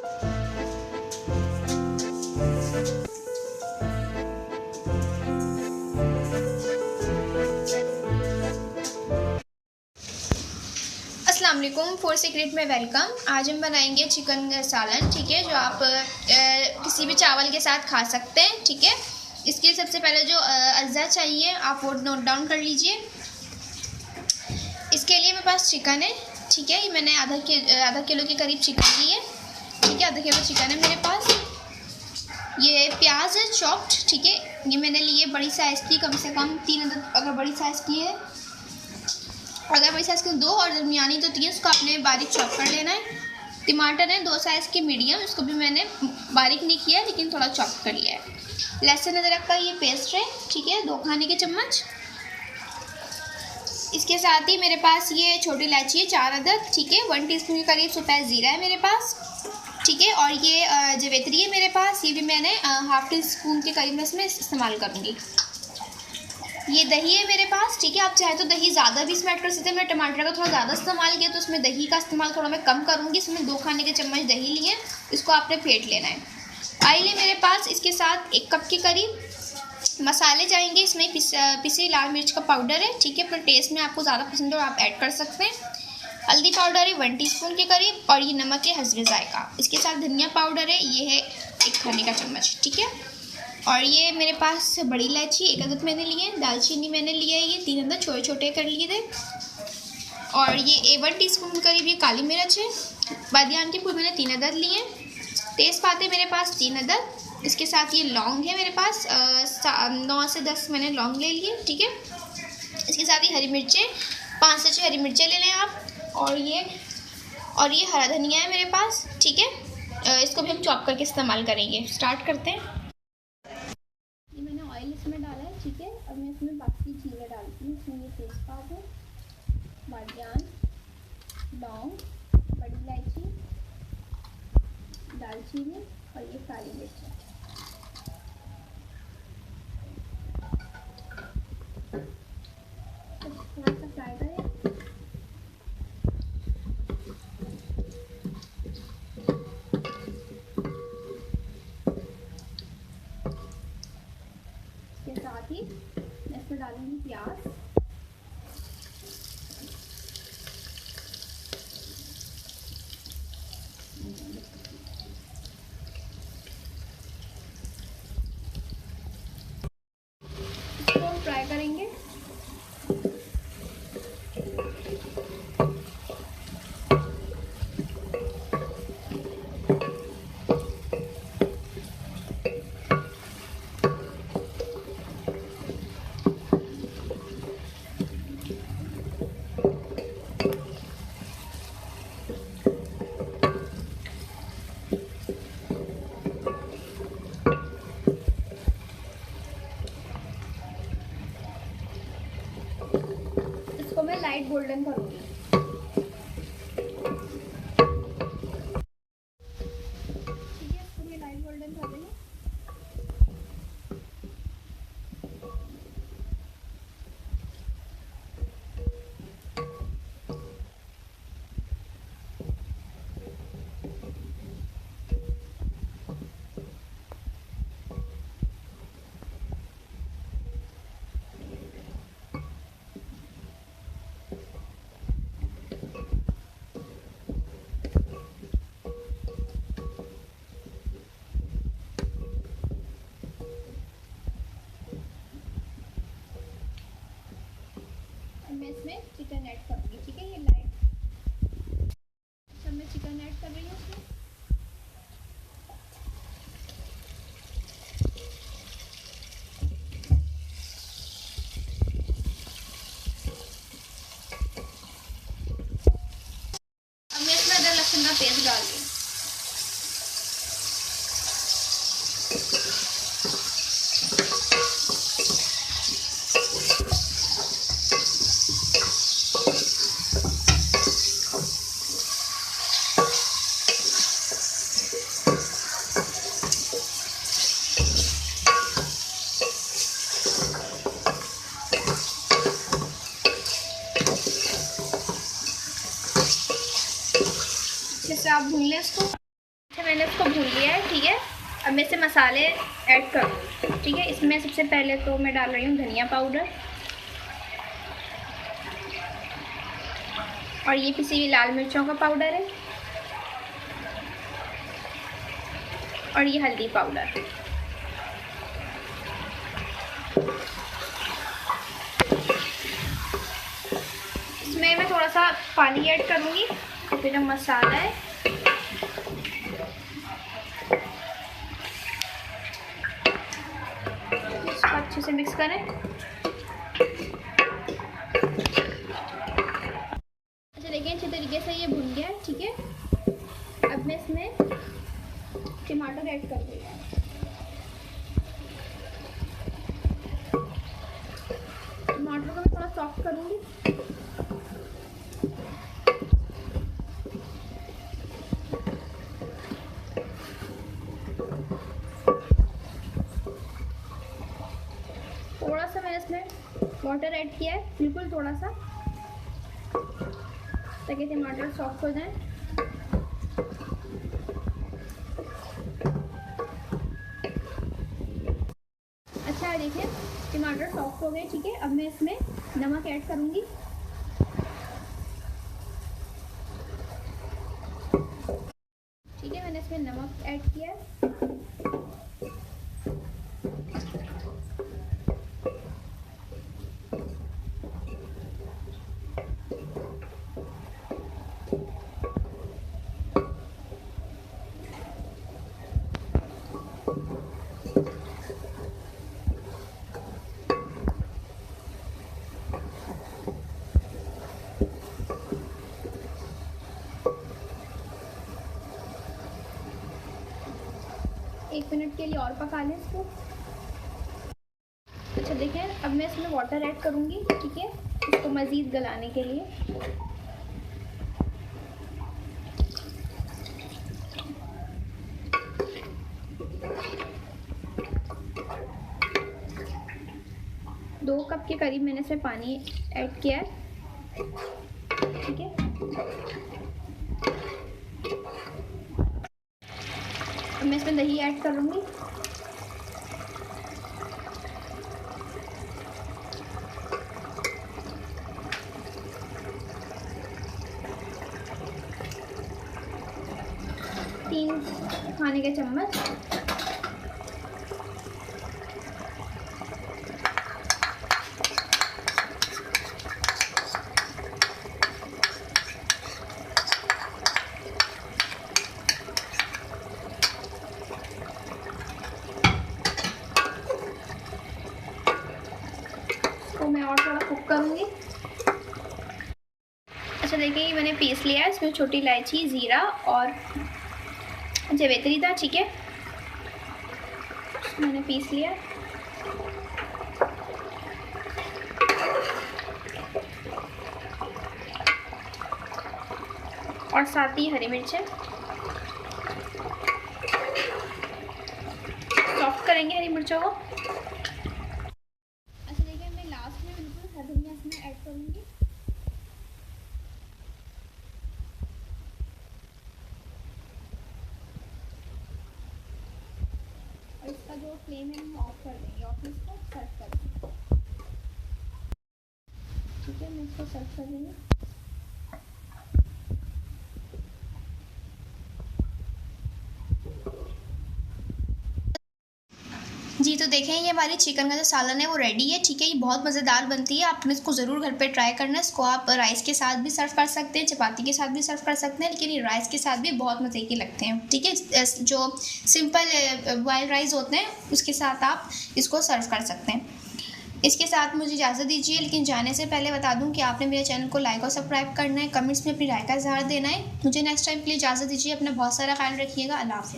अस्सलाम वालेकुम, food secret में वेलकम। आज हम बनाएंगे चिकन सालन, ठीक है, जो आप किसी भी चावल के साथ खा सकते हैं, ठीक है। इसके लिए सबसे पहले जो अज्जा चाहिए आप वो नोट डाउन कर लीजिए। इसके लिए मेरे पास चिकन है, ठीक है, ये मैंने आधा किलो के करीब चिकन ली है, ठीक है, आधा किलो चिकन है मेरे पास। ये प्याज है चॉप्ड, ठीक है, ये मैंने लिए बड़ी साइज़ की, कम से कम 3 अदद अगर बड़ी साइज़ की है, अगर बड़ी साइज़ की 2 और दरमियानी तो 3, उसको आपने बारीक चॉप कर लेना है। टमाटर है 2 साइज़ के मीडियम, इसको भी मैंने बारीक नहीं किया है लेकिन थोड़ा चॉप कर लिया है। लहसुन अदरक का ये पेस्ट है, ठीक है, 2 खाने के चम्मच। इसके साथ ही मेरे पास ये छोटी इलायची है 4 अदद, ठीक है, 1 टीस्पून के करीब सफ़ेद ज़ीरा है मेरे पास, ठीक है, और ये जवेत्री है मेरे पास, ये भी मैंने हाफ़ टी स्पून के करीब इसमें इस्तेमाल करूँगी। ये दही है मेरे पास, ठीक है, आप चाहे तो दही ज़्यादा भी इसमें ऐड कर सकते हैं। मैंने टमाटर का थोड़ा ज़्यादा इस्तेमाल किया तो उसमें दही का इस्तेमाल थोड़ा मैं कम करूँगी। इसमें 2 खाने के चम्मच दही लिए, इसको आपने फेंट लेना है। ऑयल है मेरे पास, इसके साथ 1 कप के करीब। मसाले जाएंगे इसमें पिसी लाल मिर्च का पाउडर है, ठीक है, अपने टेस्ट में आपको ज़्यादा पसंद हो आप ऐड कर सकते हैं। हल्दी पाउडर है 1 टीस्पून के करीब, और ये नमक है हस्बे ज़ायका। इसके साथ धनिया पाउडर है, ये है 1 खाने का चम्मच, ठीक है। और ये मेरे पास बड़ी इलायची 1 अदद मैंने लिए, दालचीनी मैंने लिया है, ये 3 अदद छोटे छोटे कर लिए थे। और ये 1 टीस्पून करीब ये काली मिर्च है। बादियान के फूल मैंने 3 अदद लिए। तेज़पात है मेरे पास 3 अदद। इसके साथ ये लौंग है मेरे पास 9 से 10 मैंने लौंग ले लिए, ठीक है। इसके साथ ही हरी मिर्चें 5 से 6 हरी मिर्चें ले लें आप। और ये हरा धनिया है मेरे पास, ठीक है, इसको भी हम चॉप करके इस्तेमाल करेंगे। स्टार्ट करते हैं। ये मैंने ऑयल इसमें डाला है, ठीक है। अब मैं इसमें बाकी चीज़ें डालती हूँ। इसमें ये तेज़पात है, बादियान, लौंग, बड़ी इलायची, दालचीनी और ये काली मिर्च है। थोड़ा सा फ्राई करें। इसके साथ ही मैं इसमें डालूंगी प्याज, इसको हम फ्राई करेंगे। इसको मैं लाइट गोल्डन करूँगी। ठीक है, इसको मैं लाइट गोल्डन कर देंगे। मैं इसमें चिकन ऐड करूँगी, ठीक है, ये लाइट। सब मैं चिकन ऐड कर रही हूँ इसमें। अब मैं इसमें अदरक लहसुन का पेस्ट डाल दूँ। अच्छे से आप भून लें इसको। मैंने इसको भून लिया है, ठीक है। अब मैं इसे मसाले ऐड करूँगी, ठीक है। इसमें सबसे पहले तो मैं डाल रही हूँ धनिया पाउडर, और ये पिसी हुई लाल मिर्चों का पाउडर है, और ये हल्दी पाउडर। इसमें मैं थोड़ा सा पानी ऐड करूँगी, क्योंकि जो मसाला है इसको अच्छे से मिक्स करें। अच्छा देखिए, अच्छे तरीके से ये भुन गया है, ठीक है। अब मैं इसमें टमाटर ऐड कर दूँगी। टमाटर को मैं थोड़ा सॉफ्ट करूँगी। थोड़ा सा मैंने इसमें वाटर ऐड किया है, बिल्कुल थोड़ा सा, ताकि टमाटर सॉफ्ट हो जाए। अच्छा देखिए, टमाटर सॉफ्ट हो गए, ठीक है। अब मैं इसमें नमक ऐड करूँगी। ठीक है, मैंने इसमें नमक ऐड किया है। एक मिनट के लिए और पका लें इसको। अच्छा देखें, अब मैं इसमें वाटर ऐड करूँगी, ठीक है, इसको मज़ीद गलाने के लिए। दो कप के करीब मैंने इसमें पानी ऐड किया है, ठीक है। अब मैं इसमें दही ऐड करूँगी। तीन खाने के चम्मच। तो मैं और थोड़ा कुक करूँगी। अच्छा देखिए, मैंने पीस लिया है, इसमें छोटी इलायची, ज़ीरा और जवेत्री था, ठीक है, मैंने पीस लिया। और साथ ही हरी मिर्चें सॉफ्ट करेंगे हरी मिर्चों को। अच्छा देखिए, मैं लास्ट में बिल्कुल हरी धनिया इसमें ऐड करूँगी। और इसका जो फ्लेम है हम ऑफ कर देंगे, और फिर इसको सर्व कर देंगे, ठीक है। मैं इसको सर्व कर देंगे। जी तो देखें, ये हमारी चिकन का जो सालन है वो रेडी है, ठीक है। ये बहुत मज़ेदार बनती है, आपने इसको ज़रूर घर पे ट्राई करना है। इसको आप राइस के साथ भी सर्व कर सकते हैं, चपाती के साथ भी सर्व कर सकते हैं, लेकिन ये राइस के साथ भी बहुत मज़े के लगते हैं, ठीक है। जो सिंपल बॉइल्ड राइस होते हैं उसके साथ आप इसको सर्व कर सकते हैं। इसके साथ मुझे इजाज़त दीजिए, लेकिन जाने से पहले बता दूं कि आपने मेरे चैनल को लाइक और सब्सक्राइब करना है, कमेंट्स में अपनी राय का इजहार देना है। मुझे नेक्स्ट टाइम के लिए इजाज़त दीजिए। अपना बहुत सारा ख्याल रखिएगा। अल्लाह हाफ़िज़।